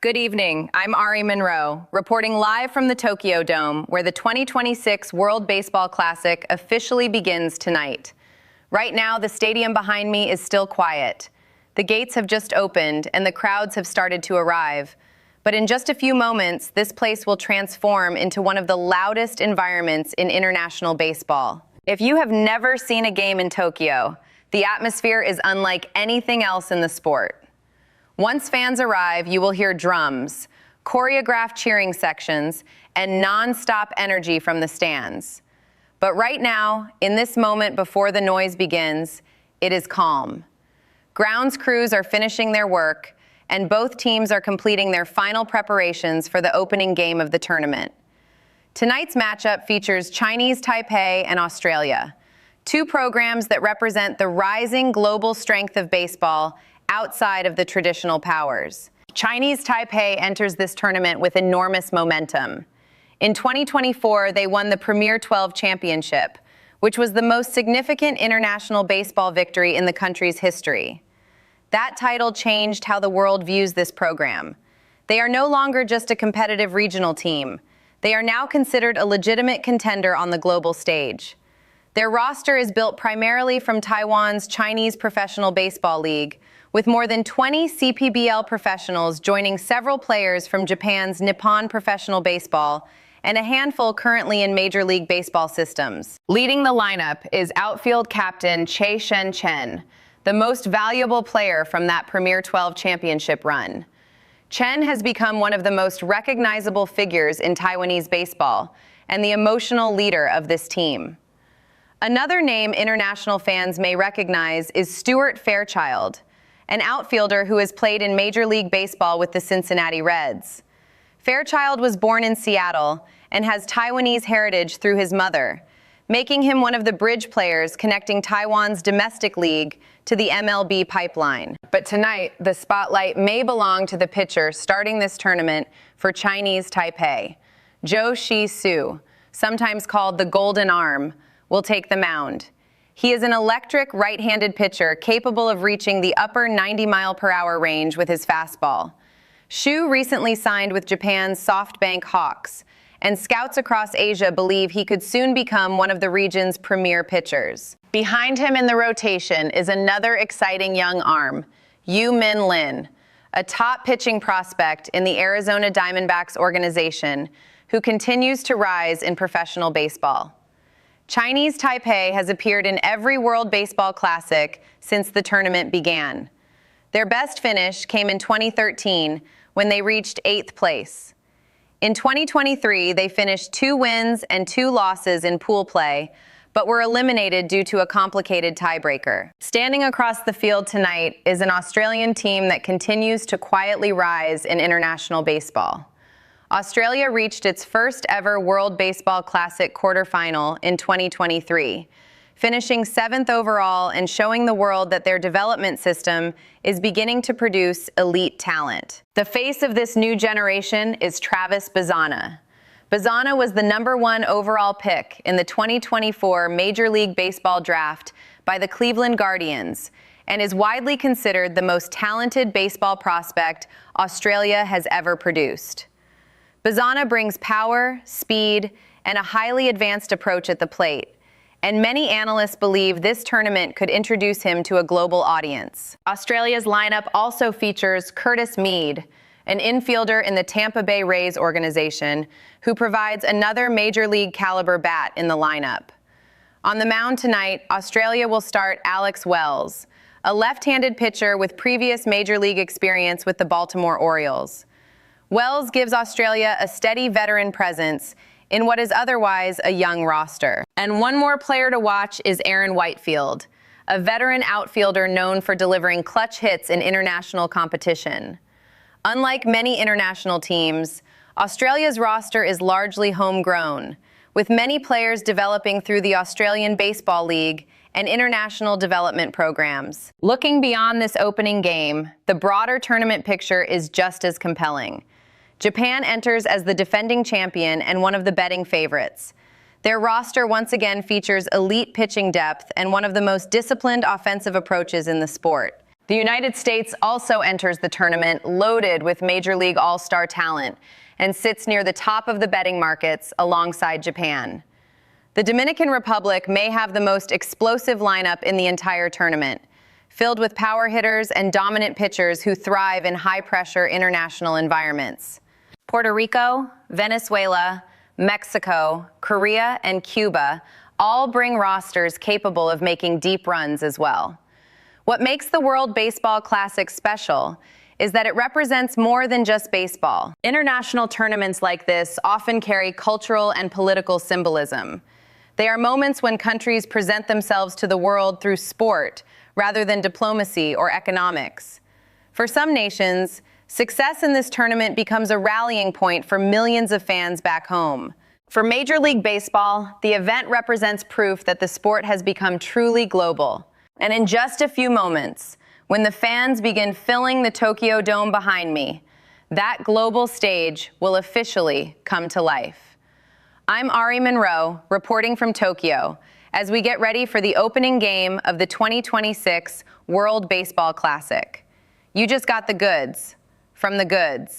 Good evening. I'm Ari Monroe, reporting live from the Tokyo Dome, where the 2026 World Baseball Classic officially begins tonight. Right now, the stadium behind me is still quiet. The gates have just opened, and the crowds have started to arrive. But in just a few moments, this place will transform into one of the loudest environments in international baseball. If you have never seen a game in Tokyo, the atmosphere is unlike anything else in the sport. Once fans arrive, you will hear drums, choreographed cheering sections, and non-stop energy from the stands. But right now, in this moment before the noise begins, it is calm. Grounds crews are finishing their work, and both teams are completing their final preparations for the opening game of the tournament. Tonight's matchup features Chinese Taipei and Australia, two programs that represent the rising global strength of baseball outside of the traditional powers. Chinese Taipei enters this tournament with enormous momentum. In 2024, they won the Premier12 Championship, which was the most significant international baseball victory in the country's history. That title changed how the world views this program. They are no longer just a competitive regional team. They are now considered a legitimate contender on the global stage. Their roster is built primarily from Taiwan's Chinese Professional Baseball League, with more than 20 CPBL professionals joining several players from Japan's Nippon Professional Baseball and a handful currently in Major League Baseball systems. Leading the lineup is outfield captain Che Shen-chen, the most valuable player from that Premier12 Championship run. Chen has become one of the most recognizable figures in Taiwanese baseball and the emotional leader of this team. Another name international fans may recognize is Stuart Fairchild, an outfielder who has played in Major League Baseball with the Cincinnati Reds. Fairchild was born in Seattle and has Taiwanese heritage through his mother, making him one of the bridge players connecting Taiwan's domestic league to the MLB pipeline. But tonight, the spotlight may belong to the pitcher starting this tournament for Chinese Taipei. Zhou Shi-su, sometimes called the Golden Arm, will take the mound. He is an electric right-handed pitcher capable of reaching the upper 90-mile-per-hour range with his fastball. Shu recently signed with Japan's SoftBank Hawks, and scouts across Asia believe he could soon become one of the region's premier pitchers. Behind him in the rotation is another exciting young arm, Yu Min Lin, a top pitching prospect in the Arizona Diamondbacks organization who continues to rise in professional baseball. Chinese Taipei has appeared in every World Baseball Classic since the tournament began. Their best finish came in 2013 when they reached 8th place. In 2023, they finished 2 wins and 2 losses in pool play, but were eliminated due to a complicated tiebreaker. Standing across the field tonight is an Australian team that continues to quietly rise in international baseball. Australia reached its first ever World Baseball Classic quarterfinal in 2023, finishing 7th overall and showing the world that their development system is beginning to produce elite talent. The face of this new generation is Travis Bazzana. Bazzana was the #1 overall pick in the 2024 Major League Baseball draft by the Cleveland Guardians and is widely considered the most talented baseball prospect Australia has ever produced. Bazzana brings power, speed, and a highly advanced approach at the plate, and many analysts believe this tournament could introduce him to a global audience. Australia's lineup also features Curtis Mead, an infielder in the Tampa Bay Rays organization, who provides another major league caliber bat in the lineup. On the mound tonight, Australia will start Alex Wells, a left-handed pitcher with previous major league experience with the Baltimore Orioles. Wells gives Australia a steady veteran presence in what is otherwise a young roster. And one more player to watch is Aaron Whitefield, a veteran outfielder known for delivering clutch hits in international competition. Unlike many international teams, Australia's roster is largely homegrown, with many players developing through the Australian Baseball League and international development programs. Looking beyond this opening game, the broader tournament picture is just as compelling. Japan enters as the defending champion and one of the betting favorites. Their roster once again features elite pitching depth and one of the most disciplined offensive approaches in the sport. The United States also enters the tournament loaded with Major League All-Star talent and sits near the top of the betting markets alongside Japan. The Dominican Republic may have the most explosive lineup in the entire tournament, filled with power hitters and dominant pitchers who thrive in high-pressure international environments. Puerto Rico, Venezuela, Mexico, Korea, and Cuba all bring rosters capable of making deep runs as well. What makes the World Baseball Classic special is that it represents more than just baseball. International tournaments like this often carry cultural and political symbolism. They are moments when countries present themselves to the world through sport rather than diplomacy or economics. For some nations, success in this tournament becomes a rallying point for millions of fans back home. For Major League Baseball, the event represents proof that the sport has become truly global. And in just a few moments, when the fans begin filling the Tokyo Dome behind me, that global stage will officially come to life. I'm Monroe, reporting from Tokyo, as we get ready for the opening game of the 2026 World Baseball Classic. You just got the goods from the goods.